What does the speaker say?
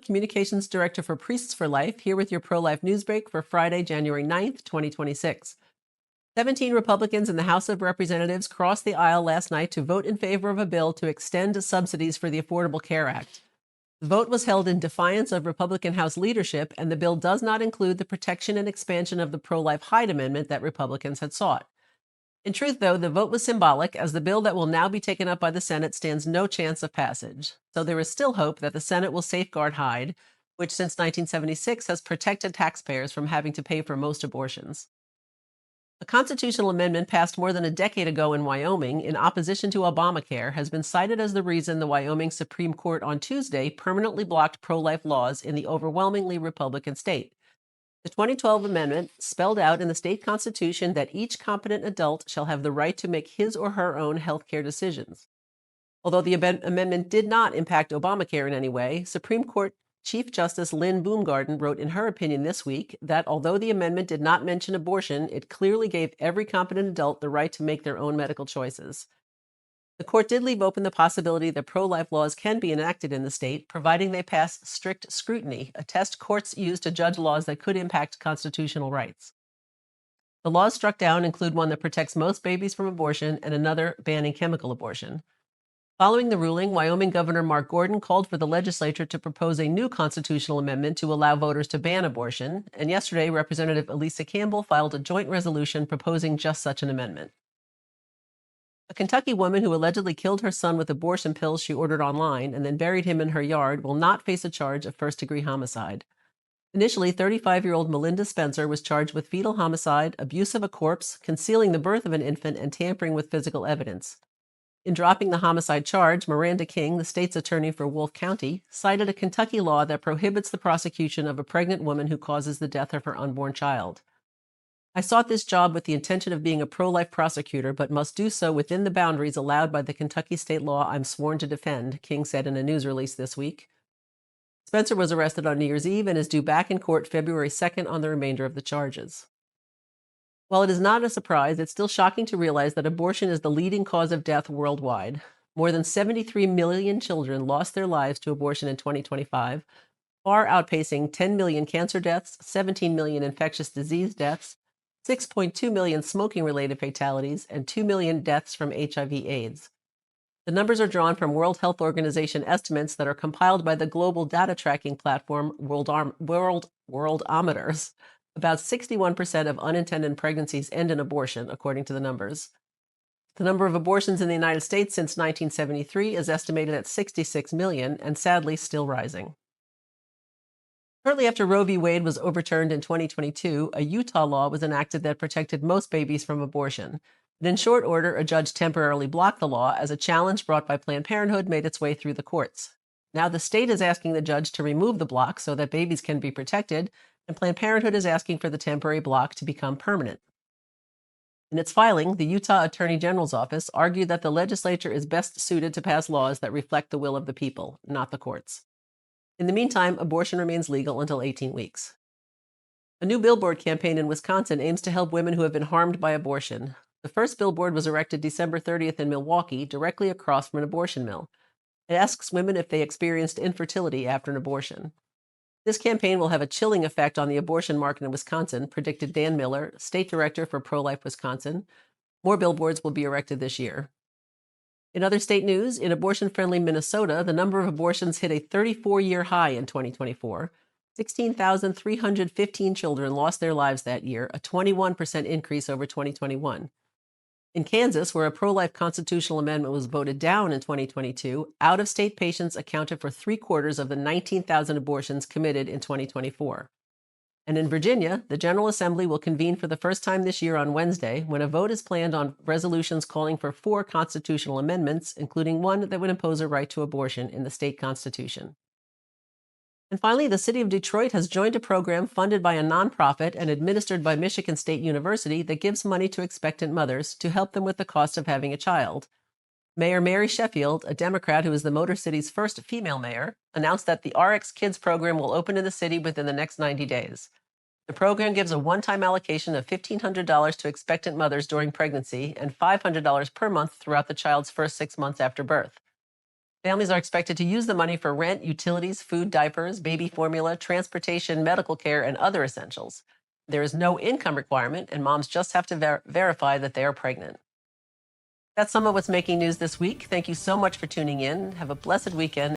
Communications Director for Priests for Life, here with your pro-life news break for Friday, January 9th, 2026. 17 Republicans in the House of Representatives crossed the aisle last night to vote in favor of a bill to extend subsidies for the Affordable Care Act. The vote was held in defiance of Republican House leadership, and the bill does not include the protection and expansion of the pro-life Hyde Amendment that Republicans had sought. In truth, though, the vote was symbolic, as the bill that will now be taken up by the Senate stands no chance of passage. So there is still hope that the Senate will safeguard Hyde, which since 1976 has protected taxpayers from having to pay for most abortions. A constitutional amendment passed more than a decade ago in Wyoming in opposition to Obamacare has been cited as the reason the Wyoming Supreme Court on Tuesday permanently blocked pro-life laws in the overwhelmingly Republican state. The 2012 amendment spelled out in the state constitution that each competent adult shall have the right to make his or her own health care decisions. Although the amendment did not impact Obamacare in any way, Supreme Court Chief Justice Lynn Baumgarten wrote in her opinion this week that although the amendment did not mention abortion, it clearly gave every competent adult the right to make their own medical choices. The court did leave open the possibility that pro-life laws can be enacted in the state, providing they pass strict scrutiny, a test courts use to judge laws that could impact constitutional rights. The laws struck down include one that protects most babies from abortion and another banning chemical abortion. Following the ruling, Wyoming Governor Mark Gordon called for the legislature to propose a new constitutional amendment to allow voters to ban abortion, and yesterday, Representative Elisa Campbell filed a joint resolution proposing just such an amendment. A Kentucky woman who allegedly killed her son with abortion pills she ordered online and then buried him in her yard will not face a charge of first-degree homicide. Initially, 35-year-old Melinda Spencer was charged with fetal homicide, abuse of a corpse, concealing the birth of an infant, and tampering with physical evidence. In dropping the homicide charge, Miranda King, the state's attorney for Wolfe County, cited a Kentucky law that prohibits the prosecution of a pregnant woman who causes the death of her unborn child. I sought this job with the intention of being a pro-life prosecutor, but must do so within the boundaries allowed by the Kentucky state law I'm sworn to defend, King said in a news release this week. Spencer was arrested on New Year's Eve and is due back in court February 2nd on the remainder of the charges. While it is not a surprise, it's still shocking to realize that abortion is the leading cause of death worldwide. More than 73 million children lost their lives to abortion in 2025, far outpacing 10 million cancer deaths, 17 million infectious disease deaths, 6.2 million smoking-related fatalities, and 2 million deaths from HIV/AIDS. The numbers are drawn from World Health Organization estimates that are compiled by the global data tracking platform Worldometers. About 61% of unintended pregnancies end in abortion, according to the numbers. The number of abortions in the United States since 1973 is estimated at 66 million, and sadly still rising. Shortly after Roe v. Wade was overturned in 2022, a Utah law was enacted that protected most babies from abortion. But in short order, a judge temporarily blocked the law as a challenge brought by Planned Parenthood made its way through the courts. Now the state is asking the judge to remove the block so that babies can be protected, and Planned Parenthood is asking for the temporary block to become permanent. In its filing, the Utah Attorney General's office argued that the legislature is best suited to pass laws that reflect the will of the people, not the courts. In the meantime, abortion remains legal until 18 weeks. A new billboard campaign in Wisconsin aims to help women who have been harmed by abortion. The first billboard was erected December 30th in Milwaukee, directly across from an abortion mill. It asks women if they experienced infertility after an abortion. This campaign will have a chilling effect on the abortion market in Wisconsin, predicted Dan Miller, state director for Pro-Life Wisconsin. More billboards will be erected this year. In other state news, in abortion-friendly Minnesota, the number of abortions hit a 34-year high in 2024. 16,315 children lost their lives that year, a 21% increase over 2021. In Kansas, where a pro-life constitutional amendment was voted down in 2022, out-of-state patients accounted for 3/4 of the 19,000 abortions committed in 2024. And in Virginia, the General Assembly will convene for the first time this year on Wednesday, when a vote is planned on resolutions calling for 4 constitutional amendments, including one that would impose a right to abortion in the state constitution. And finally, the city of Detroit has joined a program funded by a nonprofit and administered by Michigan State University that gives money to expectant mothers to help them with the cost of having a child. Mayor Mary Sheffield, a Democrat who is the Motor City's first female mayor, announced that the RX Kids program will open in the city within the next 90 days. The program gives a one-time allocation of $1,500 to expectant mothers during pregnancy and $500 per month throughout the child's first 6 months after birth. Families are expected to use the money for rent, utilities, food, diapers, baby formula, transportation, medical care, and other essentials. There is no income requirement, and moms just have to verify that they are pregnant. That's some of what's making news this week. Thank you so much for tuning in. Have a blessed weekend.